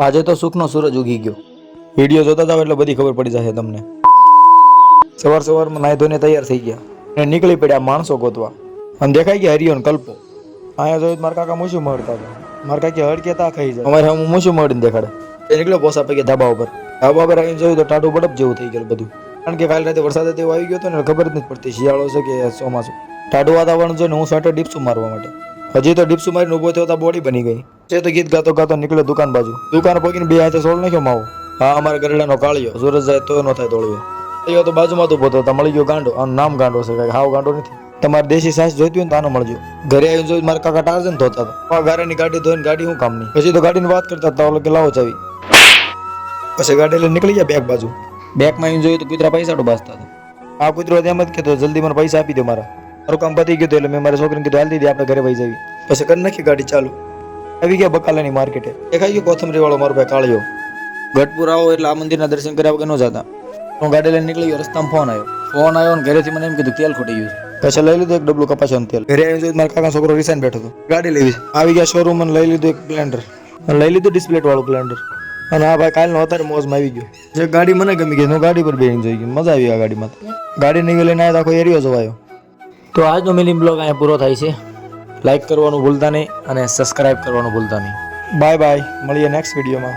આજે તો સુખનો સૂરજ ઉગી ગયો. વિડીયો જોતા જાવ એટલે બધી ખબર પડી જશે તમને. સવારમાં નાહી ધોઈને તૈયાર થઈ ગયા અને નીકળી પડ્યા માણસો ગોતવા. અને દેખાઈ ગયા હરિયો ને કલ્પો. અહીંયા જોયું મારા કાકા મૂછું મળતા હતા. મારા કાકી હળ કેતા ખાઈ જાય. અમારે હું મૂછું મળીને દેખાડે. એ નીકળ્યો પોસા પૈકી ધાબા ઉપર. ધાબા ઉપર આવીને જોયું તો ટાટું બડપ જેવું થઈ ગયું બધું. કારણ કે કાલે રાતે વરસાદ તેવો આવી ગયો હતો ને ખબર જ નથી પડતી શિયાળો છે કે ચોમાસું. ટાટું વાતાવરણ જોઈને હું સ્વેટર ડીપ્સું મારવા માટે. હજી તો ડીપ્સું મારીને ઉભો થયો તો બોડી બની ગઈ. છે તો ગીત ગાતો ગાતો નીકળ્યો દુકાન બાજુ. દુકાન પગીને બે હાથે સોળ નાખ્યો માવો. હા, અમારા ગરડાનો કાળિયો. સૂરજ જાય તો ન થાય તોળ્યો. એ તો બાજુમાં તો ઉભો હતો. મળી ગયો ગાંડો. આનું નામ ગાંડો છે, કઈ હાવ ગાંડો નથી. તમારે દેશી સાસ જોઈતી હોય તો આનો મળજો. ઘરે આવીને જોયું મારા કાકા ટાર્ઝન ધોતા હતા. ગાડીની ગાડી ધોઈને ગાડી શું કામની. પછી તો ગાડીની વાત કરતા હતા ઓલો કે લાવો ચાવી. પછી ગાડી લઈને નીકળી ગયા બેગ બાજુ. બેગમાં આવીને જોયું તો કૂતરા પૈસા ડૂબાસતા હતા. આ કૂતરો એમ જ કહેતો જલ્દી મને પૈસા આપી દો મારા. મારું કામ પતી ગયું એટલે મેં મારી છોકરીને કીધું હાલ દીધી આપણે ઘરે વહી જવી. પછી કરી નાખી ગાડી ચાલુ. આવી ગયા બકાલાની માર્કેટે. દેખાઈ ગયો કોથમરી વાળો મારો ભાઈ કાળિયો. ગઢપુર આવો એટલે આ મંદિરના દર્શન કર્યા વગર ન જતા. હું ગાડી લઈને નીકળી ગયો. રસ્તામાં ફોન આવ્યો ને ઘરેથી મને એમ કીધું તેલ ખૂટી ગયું. પછી લઈ લીધું એક ડબલું કપાસનું તેલ. ઘરે આવી જોયું મારા કાકા છોકરો રિસાઈને બેઠો હતો. ગાડી લેવી આવી ગયા શોરૂમ અને લઈ લીધું એક સ્પ્લેન્ડર. અને લઈ લીધું ડિસ્પ્લેટ વાળું સ્પ્લેન્ડર. અને હા ભાઈ કાલનો અત્યારે મોજમાં આવી ગયો. જે ગાડી મને ગમી ગઈ હું ગાડી પર બેસીને જોઈ ગઈ. મજા આવી આ ગાડીમાં. ગાડી નીકળી લઈને આવ્યા આખો એરિયો જોવાયો. તો આજનો મિની બ્લોગ અહીંયા પૂરો થાય છે. લાઈક કરવાનું ભૂલતા નહીં અને સબસ્ક્રાઇબ કરવાનું ભૂલતા નહીં. બાય બાય, મળીએ નેક્સ્ટ વિડીયોમાં.